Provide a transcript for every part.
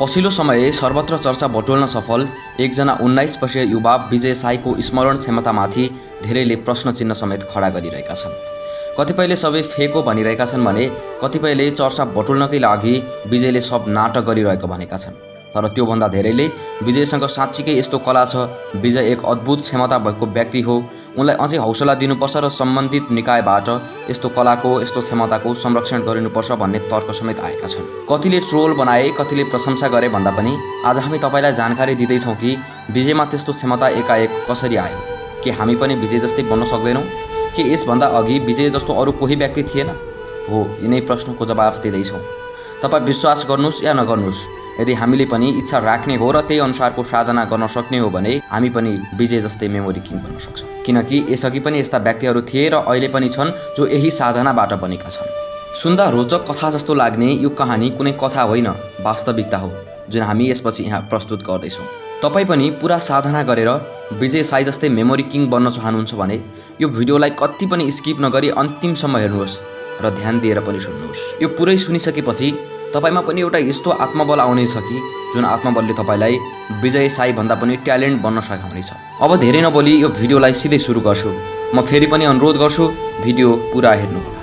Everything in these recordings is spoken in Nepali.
पछिल्लो समय सर्वत्र चर्चा बटुल्न सफल एकजना 19 वर्षीय युवा विजय साईको स्मरण क्षमतामाथि धेरैले प्रश्न चिन्ह समेत खडा गरिरहेका छन्। कतिपयले सबै फेक हो भनिरहेका छन् भने कतिपयले चर्चा बटुल्नकै लागि विजयले सब नाटक गरिरहेको भनेका छन्। तर त्योभन्दा धेरैले विजयसँग साँच्चीकै यस्तो कला छ, विजय एक अद्भुत क्षमता भएको व्यक्ति हो, उनलाई अझै हौसला दिनुपर्छ र सम्बन्धित निकायबाट यस्तो कलाको यस्तो क्षमताको संरक्षण गरिनुपर्छ भन्ने तर्क समेत आएका छन्। कतिले ट्रोल बनाए, कतिले प्रशंसा गरे भन्दा पनि आज हामी तपाईलाई जानकारी दिँदैछौँ कि विजयमा त्यस्तो क्षमता एकाएक कसरी आयो। के हामी पनि विजय जस्तै बन्न सक्दैनौँ? के यसभन्दा अघि विजय जस्तो अरू कोही व्यक्ति थिएन? हो, यिनै प्रश्नको जवाफ दिँदैछौँ। तपाईँ विश्वास गर्नुहोस् या नगर्नुहोस्, यदि हामीले पनि इच्छा राख्ने हो र त्यही अनुसारको साधना गर्न सक्ने हो भने हामी पनि विजय जस्तै मेमोरी किङ बन्न सक्छौँ। किनकि यसअघि पनि यस्ता व्यक्तिहरू थिए र अहिले पनि छन् जो यही साधनाबाट बनेका छन्। सुन्दा रोचक कथा जस्तो लाग्ने यो कहानी कुनै कथा होइन, वास्तविकता हो जुन हामी यसपछि यहाँ प्रस्तुत गर्दैछौँ। तपाईँ पनि पुरा साधना गरेर विजय साई जस्तै मेमोरी किङ बन्न चाहनुहुन्छ भने यो भिडियोलाई कति पनि स्किप नगरी अन्तिमसम्म हेर्नुहोस् र ध्यान दिएर पनि सुन्नुहोस्। यो पुरै सुनिसकेपछि तपाईमा पनि एउटा यस्तो आत्मबल आउनेछ कि जुन आत्मबलले तपाईलाई विजय साई भन्दा पनि ट्यालेन्ट बन्न सघाउनेछ। अब धेरै नबोली यो भिडियोलाई सिधै सुरु गर्छु। म फेरि पनि अनुरोध गर्छु भिडियो पुरा हेर्नुहोला।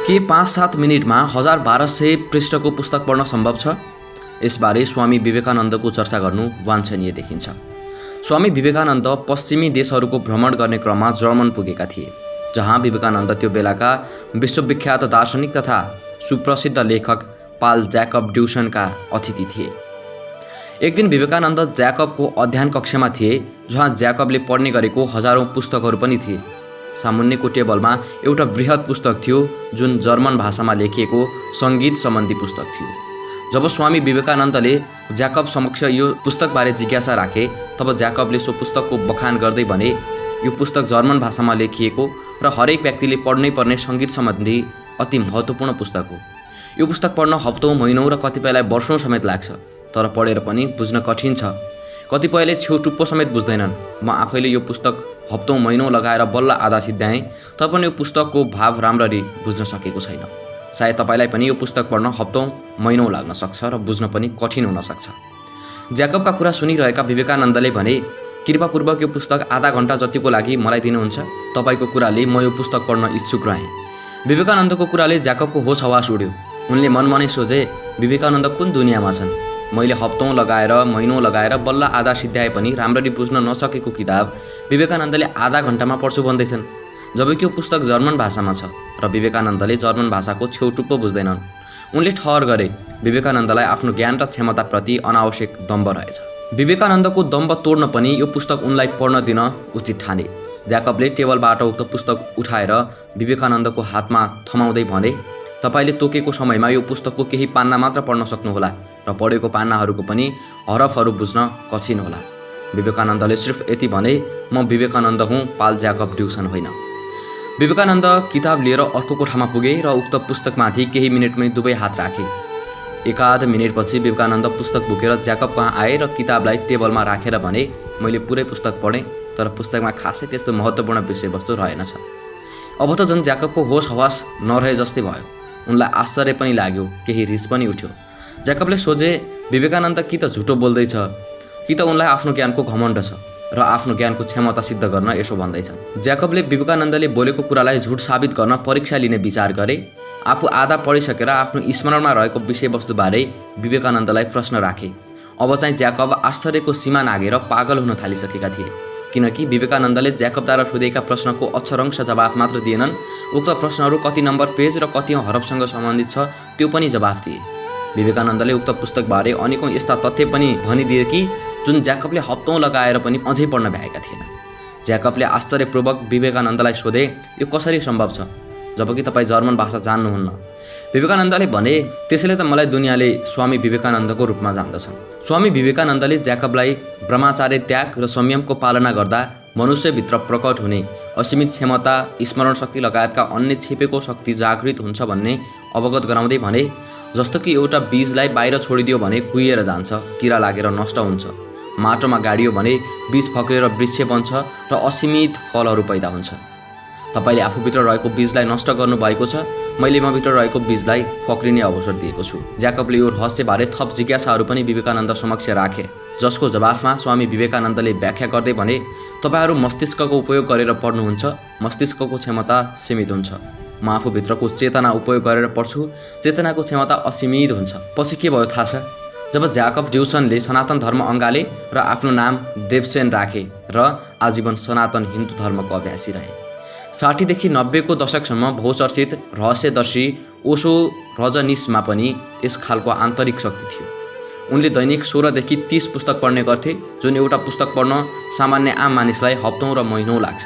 के 5-7 मिनेटमा 1200 पृष्ठको पुस्तक पढ्न सम्भव छ? यसबारे स्वामी विवेकानन्दको चर्चा गर्नु वाञ्छनीय देखिन्छ। स्वामी विवेकानन्द पश्चिमी देशहरूको भ्रमण गर्ने क्रममा जर्मन पुगेका थिए, जहाँ विवेकानन्द त्यो बेलाका विश्वविख्यात दार्शनिक तथा सुप्रसिद्ध लेखक पाल ज्याकब ड्युसनका अतिथि थिए। एक दिन विवेकानन्द ज्याकबको अध्ययन कक्षमा थिए, जहाँ ज्याकबले पढ्ने गरेको हजारौं पुस्तकहरू पनि थिए। सामुन्नेको टेबलमा एउटा बृहत पुस्तक थियो जुन जर्मन भाषामा लेखिएको सङ्गीत सम्बन्धी पुस्तक थियो। जब स्वामी विवेकानन्दले ज्याकब समक्ष यो पुस्तकबारे जिज्ञासा राखे तब ज्याकबले सो पुस्तकको बखान गर्दै भने यो पुस्तक जर्मन भाषामा लेखिएको र हरेक व्यक्तिले पढ्नै पर्ने सङ्गीत सम्बन्धी अति महत्त्वपूर्ण पुस्तक हो। यो पुस्तक पढ्न हप्तौँ, महिनौँ र कतिपयलाई वर्षौँ समेत लाग्छ, तर पढेर पनि बुझ्न कठिन छ। कतिपयले छेउटुप्पो समेत बुझ्दैनन्। म आफैले यो पुस्तक हप्तौँ, महिनौँ लगाएर बल्ल आधा सिद्ध्याएँ, तर पनि यो पुस्तकको भाव राम्ररी बुझ्न सकेको छैन। सायद तपाईँलाई पनि यो पुस्तक पढ्न हप्तौँ, महिनौँ लाग्न सक्छ र बुझ्न पनि कठिन हुन सक्छ। ज्याकबका कुरा सुनिरहेका विवेकानन्दले भने, कृपापूर्वक यो पुस्तक आधा घण्टा जतिको लागि मलाई दिनुहुन्छ? तपाईँको कुराले म यो पुस्तक पढ्न इच्छुक रहेँ। विवेकानन्दको कुराले ज्याकबको होस हवास उड्यो। उनले मनमा नै सोचे, विवेकानन्द कुन दुनियाँमा छन्? मैले हप्तौँ लगाएर, महिनौँ लगाएर बल्ल आधा सिद्ध्याए पनि राम्ररी बुझ्न नसकेको किताब विवेकानन्दले आधा घण्टामा पढ्छु भन्दैछन्। जबकि यो पुस्तक जर्मन भाषामा छ र विवेकानन्दले जर्मन भाषाको छेउटुप्पो बुझ्दैनन्। उनले ठहर गरे, विवेकानन्दलाई आफ्नो ज्ञान र क्षमताप्रति अनावश्यक दम्भ रहेछ। विवेकानन्दको दम्भ तोड्न पनि यो पुस्तक उनलाई पढ्न दिन उचित ठाने। ज्याकबले टेबलबाट उक्त पुस्तक उठाएर विवेकानन्दको हातमा थमाउँदै भने, तपाईँले तोकेको समयमा यो पुस्तकको केही पान्ना मात्र पढ्न सक्नुहोला र पढेको पान्नाहरूको पनि हरफहरू बुझ्न कठिन होला। विवेकानन्दले सिर्फ यति भने, म विवेकानन्द हुँ, पाल ज्याकब ड्युसन होइन। विवेकानन्द किताब लिएर अर्को कोठामा पुगे र उक्त पुस्तकमाथि केही मिनटमै दुवै हात राखे। एकाध मिनटपछि विवेकानन्द पुस्तक बोकेर ज्याकब कहाँ आए र किताबलाई टेबलमा राखेर भने, मैले पुरै पुस्तक पढेँ, तर पुस्तकमा खासै त्यस्तो महत्त्वपूर्ण विषयवस्तु रहेनछ। अब त झन् ज्याकबको होस हवास नरहे जस्तै भयो। उनलाई आश्चर्य पनि लाग्यो, केही रिस पनि उठ्यो। ज्याकबले सोचे, विवेकानन्द कि त झुटो बोल्दैछ कि त उनलाई आफ्नो ज्ञानको घमण्ड छ र आफ्नो ज्ञानको क्षमता सिद्ध गर्न यसो भन्दैछन्। ज्याकबले विवेकानन्दले बोलेको कुरालाई झुट साबित गर्न परीक्षा लिने विचार गरे। आफू आधा पढिसकेर आफ्नो स्मरणमा रहेको विषयवस्तुबारे विवेकानन्दलाई प्रश्न राखे। अब चाहिँ ज्याकब आश्चर्यको सीमा नागेर पागल हुन थालिसकेका थिए, किनकि विवेकानन्दले ज्याकबद्वारा सोधेका प्रश्नको अक्षरंश जवाफ मात्र दिएनन्, उक्त प्रश्नहरू कति नम्बर पेज र कति हरफसँग सम्बन्धित छ त्यो पनि जवाफ दिए। विवेकानन्दले उक्त पुस्तकबारे अनेकौँ यस्ता तथ्य पनि भनिदिए कि जुन ज्याकबले हप्तौँ लगाएर पनि अझै पढ्न भ्याएका थिएन। ज्याकबले आश्चर्यपूर्वक विवेकानन्दलाई सोधे, यो कसरी सम्भव छ जबकि तपाईँ जर्मन भाषा जान्नुहुन्न? विवेकानन्दले भने, त्यसैले त मलाई दुनियाँले स्वामी विवेकानन्दको रूपमा जान्दछन्। स्वामी विवेकानन्दले ज्याकबलाई ब्रह्मचार्य त्याग र संयमको पालना गर्दा मनुष्यभित्र प्रकट हुने असीमित क्षमता, स्मरण शक्ति लगायतका अन्य छिपेको शक्ति जागृत हुन्छ भन्ने अवगत गराउँदै भने, जस्तो कि एउटा बीजलाई बाहिर छोडिदियो भने कुहिएर जान्छ, किरा लागेर नष्ट हुन्छ, माटोमा गाडियो भने बीज फक्रेर वृक्ष बन्छ र असीमित फलहरू पैदा हुन्छ। तपाईँले आफूभित्र रहेको बीजलाई नष्ट गर्नुभएको छ, मैले मभित्र रहेको बीजलाई फक्रिने अवसर दिएको छु। ज्याकबले यो रहस्यबारे थप जिज्ञासाहरू पनि विवेकानन्द समक्ष राखे, जसको जवाफमा स्वामी विवेकानन्दले व्याख्या गर्दै भने, तपाईँहरू मस्तिष्कको उपयोग गरेर पढ्नुहुन्छ, मस्तिष्कको क्षमता सीमित हुन्छ। म आफूभित्रको चेतना उपयोग गरेर पढ्छु, चेतनाको क्षमता असीमित हुन्छ। पछि के भयो थाहा छ? जब ज्याकब ड्युसनले सनातन धर्म अँगाले र आफ्नो नाम देवसेन राखे र आजीवन सनातन हिन्दू धर्मको अभ्यासी रहे। 60 देखि 90 को दशकसम्म बहुचर्चित रहस्यदर्शी ओशो रजनीशमा पनि यस खालको आन्तरिक शक्ति थियो। उनले दैनिक 16 देखि 30 पुस्तक पढ्ने गर्थे, जुन एउटा पुस्तक पढ्न सामान्य आम मानिसलाई हप्तौं र महिनौं लाग्छ।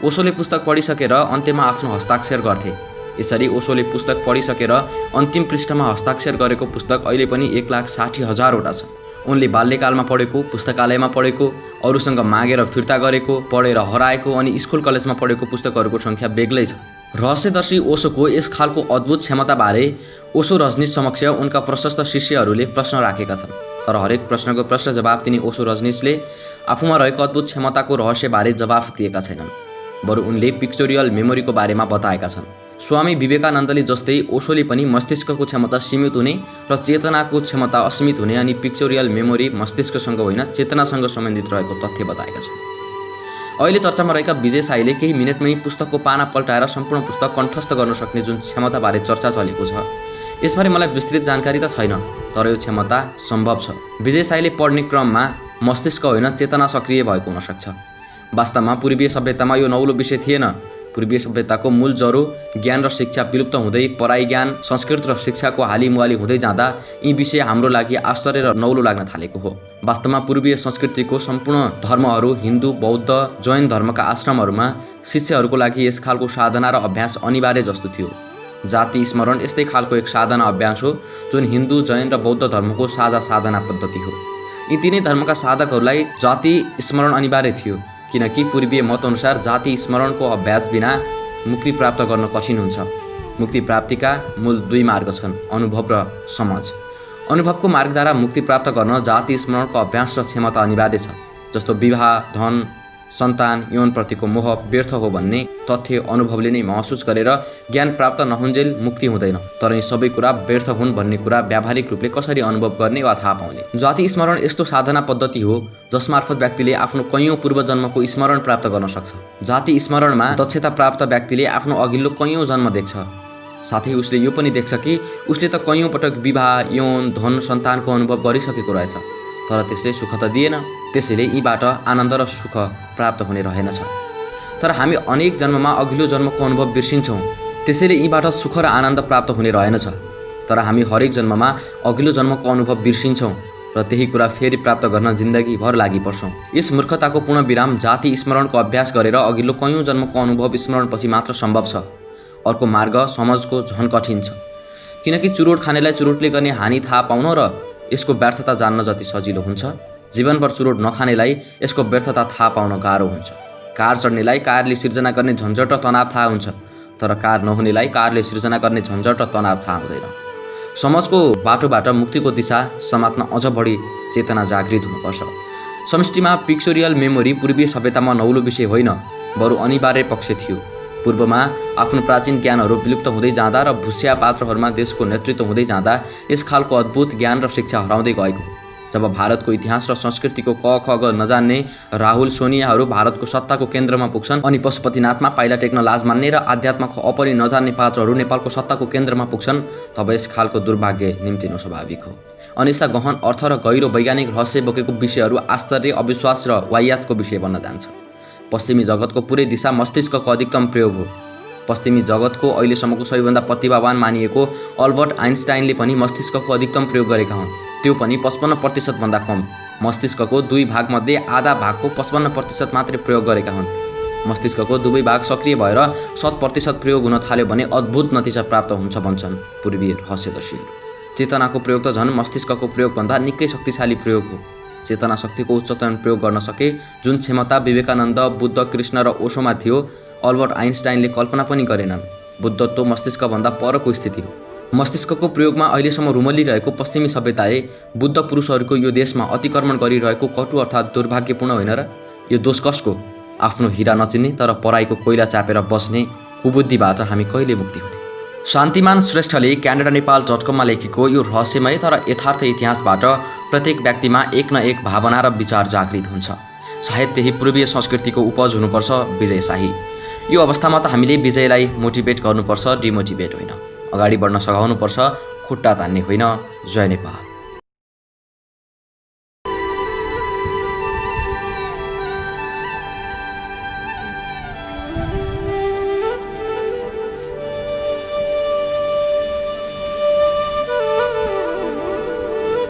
ओशोले पुस्तक पढिसकेर अन्त्यमा आफ्नो हस्ताक्षर गर्थे। यसरी ओशोले पुस्तक पढिसकेर अन्तिम पृष्ठमा हस्ताक्षर गरेको पुस्तक अहिले पनि 1,60,000 वटा छ। उनले बाल्यकालमा पढेको, पुस्तकालयमा पढेको, अरूसँग मागेर फिर्ता गरेको, पढेर हराएको अनि स्कुल कलेजमा पढेको पुस्तकहरूको सङ्ख्या बेग्लै छ। रहस्यदर्शी ओशोको यस खालको अद्भुत क्षमताबारे ओशो रजनीश समक्ष उनका प्रशस्त शिष्यहरूले प्रश्न राखेका छन्, तर हरेक प्रश्नको प्रश्न जवाब दिने ओशो रजनीशले आफूमा रहेको अद्भुत क्षमताको रहस्यबारे जवाफ दिएका छैनन्, बरु उनले पिक्चोरियल मेमोरीको बारेमा बताएका छन्। स्वामी विवेकानन्दले जस्तै ओशोले पनि मस्तिष्कको क्षमता सीमित हुने र चेतनाको क्षमता असीमित हुने अनि पिक्चोरियल मेमोरी मस्तिष्कसँग होइन चेतनासँग सम्बन्धित रहेको तथ्य बताएका छन्। अहिले चर्चामा रहेका विजय साईले केही मिनटमै पुस्तकको पाना पल्टाएर सम्पूर्ण पुस्तक कण्ठस्थ गर्न सक्ने जुन क्षमताबारे चर्चा चलेको छ, यसबारे मलाई विस्तृत जानकारी त छैन, तर यो क्षमता सम्भव छ। विजय साईले पढ्ने क्रममा मस्तिष्क होइन चेतना सक्रिय भएको हुनसक्छ। वास्तवमा पूर्वीय सभ्यतामा यो नौलो विषय थिएन। पूर्वीय सभ्यताको मूल जरो ज्ञान र शिक्षा विलुप्त हुँदै पराई ज्ञान, संस्कृत र शिक्षाको हालिमुहाली हुँदै जाँदा यी विषय हाम्रो लागि आश्चर्य र नौलो लाग्न थालेको हो। वास्तवमा पूर्वीय संस्कृतिको सम्पूर्ण धर्महरू, हिन्दू, बौद्ध, जैन धर्मका आश्रमहरूमा शिष्यहरूको लागि यस खालको साधना र अभ्यास अनिवार्य जस्तो थियो। जाति स्मरण यस्तै खालको एक साधना अभ्यास हो, जुन हिन्दू, जैन र बौद्ध धर्मको साझा साधना पद्धति हो। यी तीनै धर्मका साधकहरूलाई जाति स्मरण अनिवार्य थियो, किनकि पूर्वीय मतअनुसार जाति स्मरणको अभ्यास बिना मुक्ति प्राप्त गर्न कठिन हुन्छ। मुक्ति प्राप्तिका मूल 2 मार्ग छन्, अनुभव र समझ। अनुभवको मार्गद्वारा मुक्ति प्राप्त गर्न जाति स्मरणको अभ्यास र क्षमता अनिवार्य छ। जस्तो विवाह, धन, सन्तान, यौनप्रतिको मोह व्यर्थ हो भन्ने तथ्य अनुभवले नै महसुस गरेर ज्ञान प्राप्त नहुन्जेल मुक्ति हुँदैन। तर यी सबै कुरा व्यर्थ हुन् भन्ने कुरा व्यावहारिक रूपले कसरी अनुभव गर्ने वा थाहा पाउने? जाति स्मरण यस्तो साधना पद्धति हो जसमार्फत व्यक्तिले आफ्नो कैयौं पूर्वजन्मको स्मरण प्राप्त गर्न सक्छ। जाति स्मरणमा दक्षता प्राप्त व्यक्तिले आफ्नो अघिल्लो कैयौं जन्म देख्छ। साथै उसले यो पनि देख्छ कि उसले त कैयौं पटक विवाह, यौन, धन, सन्तानको अनुभव गरिसकेको रहेछ, तर त्यसले सुख त दिएन। त्यसैले यीबाट आनन्द र सुख प्राप्त हुने रहेनछ। तर हामी अनेक जन्ममा अघिल्लो जन्मको अनुभव बिर्सिन्छौँ, त्यसैले यीबाट सुख र आनन्द प्राप्त हुने रहेनछ। तर हामी हरेक जन्ममा अघिल्लो जन्मको अनुभव बिर्सिन्छौँ र त्यही कुरा फेरि प्राप्त गर्न जिन्दगीभर लागि पर्छौँ। यस मूर्खताको पूर्ण विराम जाति स्मरणको अभ्यास गरेर अघिल्लो कैयौं जन्मको अनुभव स्मरणपछि मात्र सम्भव छ। अर्को मार्ग समझको झन कठिन छ, किनकि चुरोट खानेलाई चुरोटले गर्ने हानि थाहा पाउन र यसको व्यर्थता जान्न जति सजिलो हुन्छ, जीवनभर चुरोट नखानेलाई यसको व्यर्थता थाहा पाउन गाह्रो हुन्छ। कार चढ्नेलाई कारले सिर्जना गर्ने झन्झट र तनाव थाहा हुन्छ, तर कार नहुनेलाई कारले सिर्जना गर्ने झन्झट र तनाव थाहा हुँदैन। समझको बाटोबाट मुक्तिको दिशा समात्न अझ बढी चेतना जागृत हुनुपर्छ। समष्टिमा पिक्चोरियल मेमोरी पूर्वीय सभ्यतामा नौलो विषय होइन, बरु अनिवार्य पक्ष थियो। पूर्वमा आफ्नो प्राचीन ज्ञानहरू विलुप्त हुँदै जाँदा र भुस्या पात्रहरूमा देशको नेतृत्व हुँदै जाँदा यस खालको अद्भुत ज्ञान र शिक्षा हराउँदै गएको। जब भारतको इतिहास र संस्कृतिको क ख ग नजान्ने राहुल सोनियाहरू भारतको सत्ताको केन्द्रमा पुग्छन् अनि पशुपतिनाथमा पाइला टेक्न लाज मान्ने र आध्यात्मको अपरि नजान्ने पात्रहरू नेपालको सत्ताको केन्द्रमा पुग्छन्, तब यस खालको दुर्भाग्य निम्तिनु स्वाभाविक हो। अनि यस्ता गहन अर्थ र गहिरो वैज्ञानिक रहस्य बोकेको विषयहरू आश्चर्य, अविश्वास र वाहियातको विषय बन्न जान्छ। पश्चिमी जगतको पुरै दिशा मस्तिष्कको अधिकतम प्रयोग हो। पश्चिमी जगतको अहिलेसम्मको सबैभन्दा प्रतिभावान मानिएको अल्बर्ट आइन्स्टाइनले पनि मस्तिष्कको अधिकतम प्रयोग गरेका हुन्, त्यो पनि 55% भन्दा कम। मस्तिष्कको 2 भागमध्ये आधा भागको 55% मात्रै प्रयोग गरेका हुन्। मस्तिष्कको 2 भाग सक्रिय भएर 100% प्रयोग हुन थाल्यो भने अद्भुत नतिजा प्राप्त हुन्छ भन्छन् पूर्वीय रहस्यदर्शीहरू। चेतनाको प्रयोग त झन् मस्तिष्कको प्रयोगभन्दा निकै शक्तिशाली प्रयोग हो। चेतना शक्तिको उच्चतम प्रयोग गर्न सके जुन क्षमता विवेकानन्द, बुद्ध, कृष्ण र ओशोमा थियो, अल्बर्ट आइन्स्टाइनले कल्पना पनि गरेनन्। बुद्धत्व मस्तिष्कभन्दा परको स्थिति हो। मस्तिष्कको प्रयोगमा अहिलेसम्म रुमल्लिरहेको पश्चिमी सभ्यताले बुद्ध पुरुषहरूको यो देशमा अतिक्रमण गरिरहेको कटु अर्थात् दुर्भाग्यपूर्ण होइन र? यो दोष कसको? आफ्नो हिरा नचिन्ने तर पराईको कोइला चापेर बस्ने कुबुद्धिबाट हामी कहिले मुक्ति हुने? शान्तिमान श्रेष्ठले canada-nepal.com मा लेखेको यो रहस्यमय तर यथार्थ इतिहासबाट प्रत्येक व्यक्तिमा एक न एक भावना र विचार जागृत हुन्छ। सायद त्यही पूर्वीय संस्कृतिको उपज हुनुपर्छ विजयशाही। यो अवस्थामा त हामीले विजयलाई मोटिभेट गर्नुपर्छ, डिमोटिभेट होइन। अगाडि बढ्न सघाउनुपर्छ, खुट्टा तान्ने होइन। जय नेपाल।